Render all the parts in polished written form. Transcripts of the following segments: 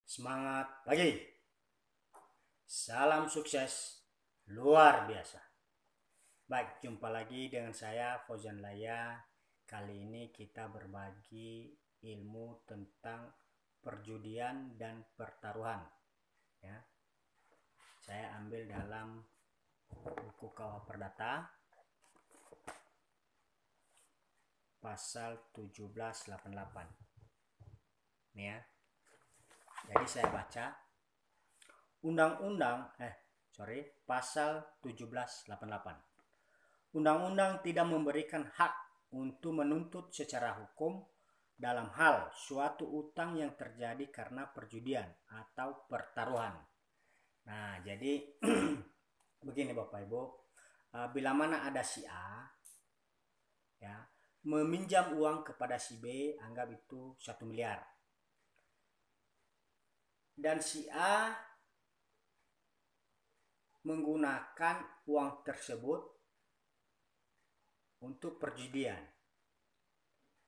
Semangat pagi. Salam sukses luar biasa. Baik, jumpa lagi dengan saya Fauzan Laya. Kali ini kita berbagi ilmu tentang perjudian dan pertaruhan. Ya, saya ambil dalam buku KUH Perdata pasal 1788. Nih ya. Jadi saya baca pasal 1788. Undang-undang tidak memberikan hak untuk menuntut secara hukum dalam hal suatu utang yang terjadi karena perjudian atau pertaruhan. Nah, jadi begini Bapak Ibu, bila mana ada si A ya meminjam uang kepada si B, anggap itu 1 miliar. Dan si A menggunakan uang tersebut untuk perjudian.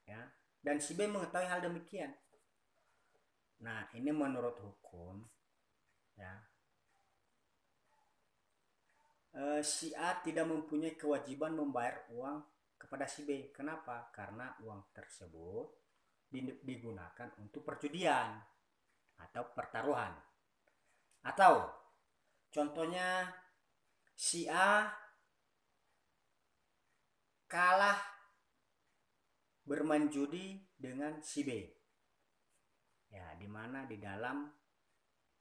Ya, dan si B mengetahui hal demikian. Nah, ini menurut hukum ya. Si A tidak mempunyai kewajiban membayar uang kepada si B. Kenapa? Karena uang tersebut digunakan untuk perjudian atau pertaruhan. Atau contohnya si A kalah bermain judi dengan si B. Ya, di mana di dalam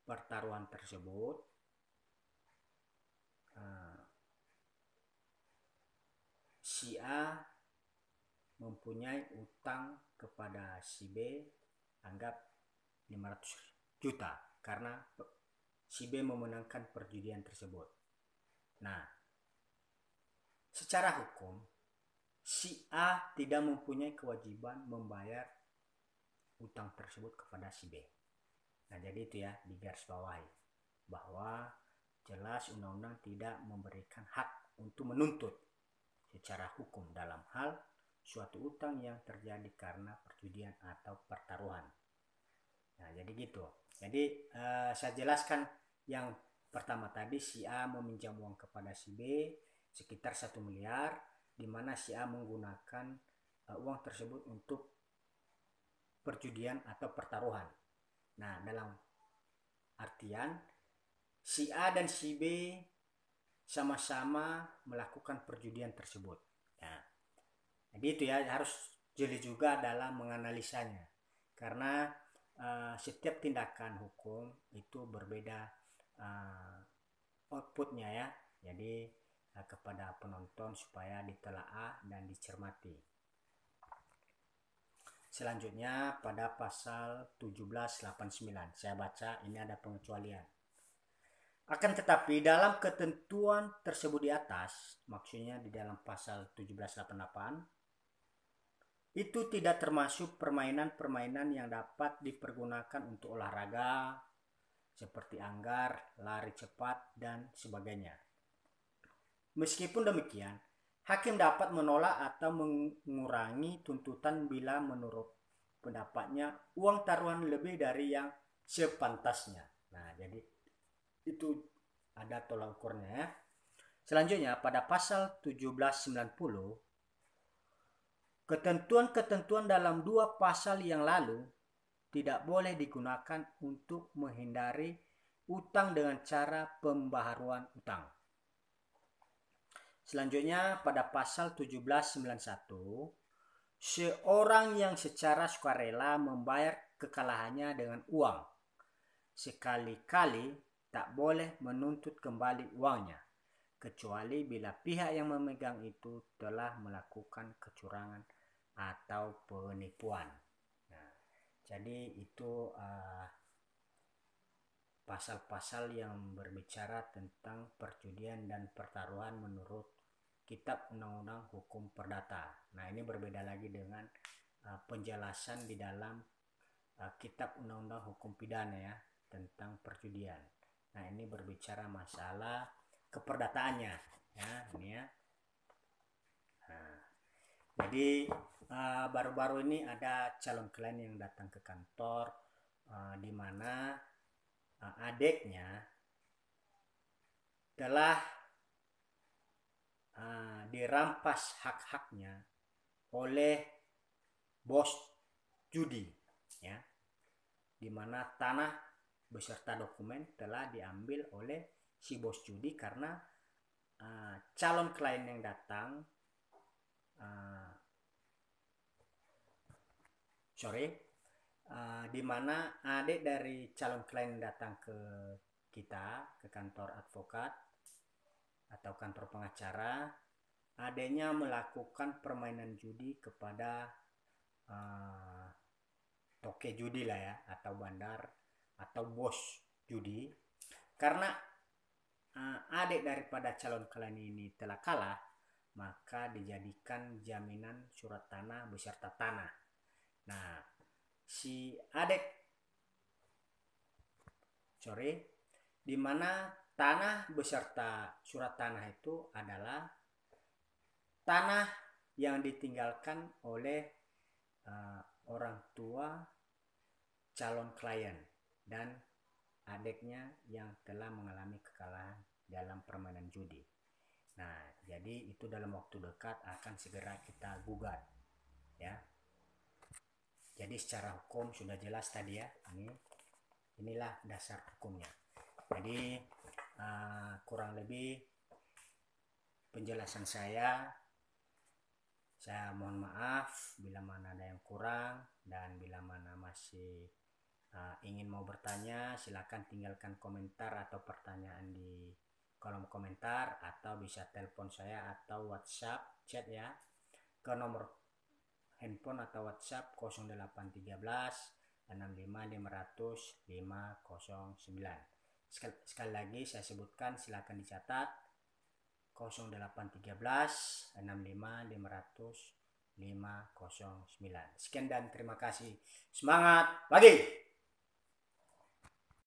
pertaruhan tersebut si A mempunyai utang kepada si B anggap 500 juta karena si B memenangkan perjudian tersebut. Nah, secara hukum si A tidak mempunyai kewajiban membayar utang tersebut kepada si B. Nah, jadi itu ya digarisbawahi bahwa jelas undang-undang tidak memberikan hak untuk menuntut secara hukum dalam hal suatu utang yang terjadi karena perjudian atau pertaruhan. Nah, jadi gitu. Jadi saya jelaskan yang pertama tadi, si A meminjam uang kepada si B sekitar 1 miliar, di mana si A menggunakan uang tersebut untuk perjudian atau pertaruhan. Nah, dalam artian si A dan si B sama-sama melakukan perjudian tersebut. Ya. Jadi itu ya, harus jeli juga dalam menganalisanya. Karena setiap tindakan hukum itu berbeda outputnya ya. Jadi kepada penonton supaya ditelaah dan dicermati. Selanjutnya pada pasal 1789, saya baca, ini ada pengecualian. Akan tetapi dalam ketentuan tersebut di atas, maksudnya di dalam pasal 1788, itu tidak termasuk permainan-permainan yang dapat dipergunakan untuk olahraga, seperti anggar, lari cepat, dan sebagainya. Meskipun demikian, hakim dapat menolak atau mengurangi tuntutan bila menurut pendapatnya uang taruhan lebih dari yang sepantasnya. Nah, jadi itu ada tolak ukurnya ya. Selanjutnya pada pasal 1790, ketentuan-ketentuan dalam dua pasal yang lalu tidak boleh digunakan untuk menghindari utang dengan cara pembaharuan utang. Selanjutnya pada pasal 1791, seorang yang secara sukarela membayar kekalahannya dengan uang sekali-kali tak boleh menuntut kembali uangnya, kecuali bila pihak yang memegang itu telah melakukan kecurangan atau penipuan. Nah, jadi itu pasal-pasal yang berbicara tentang perjudian dan pertaruhan menurut Kitab Undang-Undang Hukum Perdata. Nah, ini berbeda lagi dengan penjelasan di dalam Kitab Undang-Undang Hukum Pidana ya tentang perjudian. Nah, ini berbicara masalah keperdataannya ya, ini ya. Nah, jadi baru-baru ini ada calon klien yang datang ke kantor di mana adiknya telah dirampas hak-haknya oleh bos judi, ya, di mana tanah beserta dokumen telah diambil oleh si bos judi karena calon klien yang datang di mana adik dari calon klien datang ke kita, ke kantor advokat atau kantor pengacara. Adanya melakukan permainan judi kepada toke judi lah ya, atau bandar atau bos judi. Karena adik daripada calon klien ini telah kalah, maka dijadikan jaminan surat tanah beserta tanah. Nah, si adik di mana tanah beserta surat tanah itu adalah tanah yang ditinggalkan oleh orang tua calon klien dan adiknya yang telah mengalami kekalahan dalam permainan judi. Nah, jadi itu dalam waktu dekat akan segera kita gugat, ya. Jadi secara hukum sudah jelas tadi ya. Inilah dasar hukumnya. Jadi kurang lebih penjelasan saya mohon maaf bila mana ada yang kurang, dan bila mana masih ingin mau bertanya, silakan tinggalkan komentar atau pertanyaan di kolom komentar, atau bisa telepon saya atau WhatsApp chat ya ke nomor handphone atau WhatsApp 0813 65 500 509. Sekali lagi saya sebutkan, silakan dicatat 0813 65 500 509. Sekian dan terima kasih. Semangat pagi.